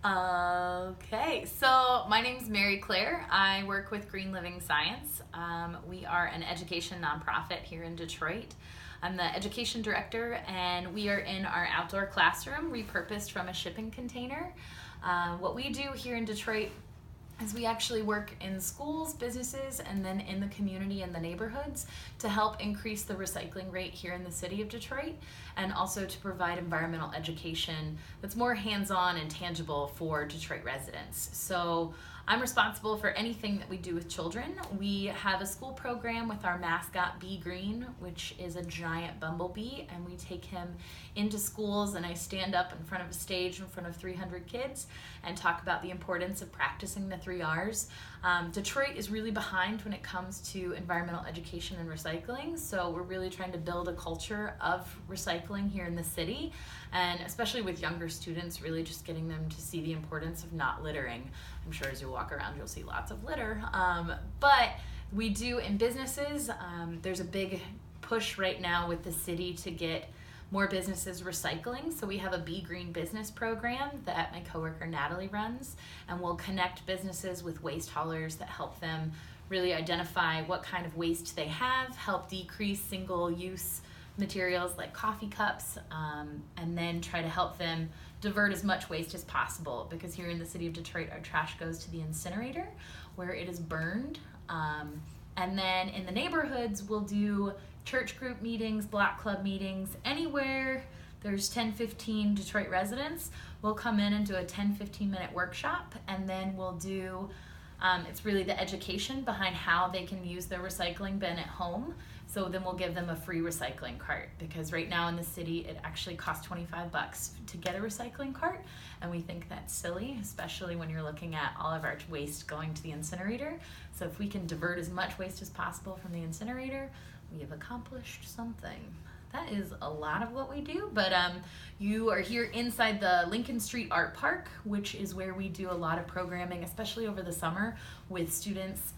Okay, so my name is Mary Claire. I work with Green Living Science. We are an education nonprofit here in Detroit. I'm the education director, and we are in our outdoor classroom repurposed from a shipping container. What we do here in Detroit is we actually work in schools, businesses, and then in the community and the neighborhoods to help increase the recycling rate here in the city of Detroit, and also to provide environmental education that's more hands-on and tangible for Detroit residents. So I'm responsible for anything that we do with children. We have a school program with our mascot Bee Green, which is a giant bumblebee, and we take him into schools, and I stand up in front of a stage in front of 300 kids and talk about the importance of practicing the 3 R's. Detroit is really behind when it comes to environmental education and recycling, so we're really trying to build a culture of recycling here in the city, and especially with younger students, really just getting them to see the importance of not littering. I'm sure as you walk around you'll see lots of litter, but we do in businesses. There's a big push right now with the city to get more businesses recycling. So we have a Be Green business program that my coworker Natalie runs, and we'll connect businesses with waste haulers that help them really identify what kind of waste they have, help decrease single-use materials like coffee cups, and then try to help them divert as much waste as possible, because here in the city of Detroit our trash goes to the incinerator where it is burned. And then in the neighborhoods we'll do church group meetings, block club meetings, anywhere there's 10-15 Detroit residents. We'll come in and do a 10-15 minute workshop, and then we'll do it's really the education behind how they can use their recycling bin at home. So then we'll give them a free recycling cart, because right now in the city it actually costs $25 to get a recycling cart, and we think that's silly, especially when you're looking at all of our waste going to the incinerator. So if we can divert as much waste as possible from the incinerator, we have accomplished something. That is a lot of what we do, but you are here inside the Lincoln Street Art Park, which is where we do a lot of programming, especially over the summer, with students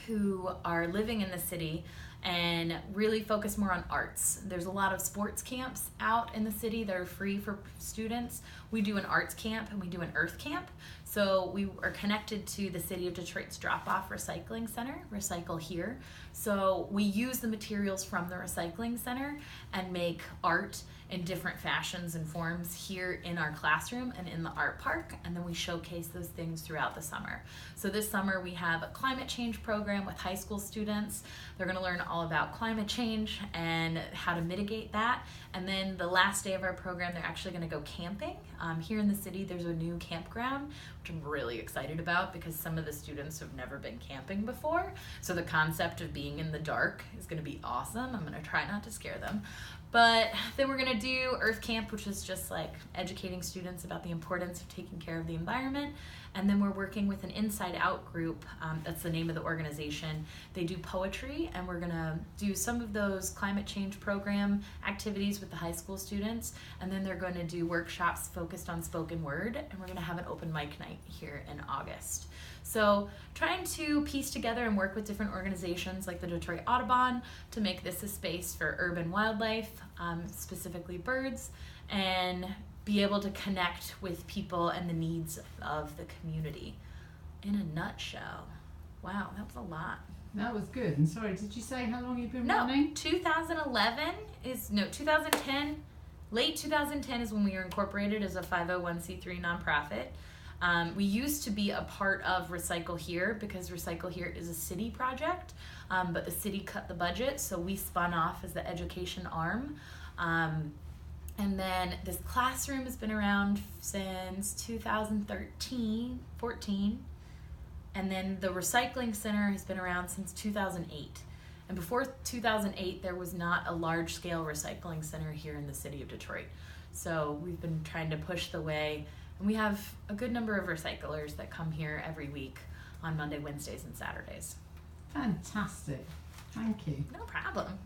who are living in the city and really focus more on arts. There's a lot of sports camps out in the city that are free for students. We do an arts camp and we do an earth camp. So we are connected to the City of Detroit's drop-off recycling center, Recycle Here. So we use the materials from the recycling center and make art in different fashions and forms here in our classroom and in the art park, and then we showcase those things throughout the summer. So this summer we have a climate change program with high school students. They're going to learn all about climate change and how to mitigate that, and then the last day of our program they're actually going to go camping. Here in the city there's a new campground, which I'm really excited about because some of the students have never been camping before, so the concept of being in the dark is going to be awesome. I'm going to try not to scare them. But then we're going to do Earth Camp, which is just like educating students about the importance of taking care of the environment. And then we're working with an Inside Out group. That's the name of the organization. They do poetry, and we're going to do some of those climate change program activities with the high school students. And then they're going to do workshops focused on spoken word, and we're going to have an open mic night here in August. So trying to piece together and work with different organizations like the Detroit Audubon to make this a space for urban wildlife, specifically birds, and be able to connect with people and the needs of the community. In a nutshell. Wow, that was a lot. That was good. And sorry, did you say how long you've been No, running? 2010, late 2010 is when we were incorporated as a 501c3 nonprofit. We used to be a part of Recycle Here because Recycle Here is a city project, but the city cut the budget, so we spun off as the education arm. And then this classroom has been around since 2014, and then the recycling center has been around since 2008. And before 2008, there was not a large-scale recycling center here in the city of Detroit. So we've been trying to push the way, and we have a good number of recyclers that come here every week on Monday, Wednesdays, and Saturdays. Fantastic. Thank you. No problem.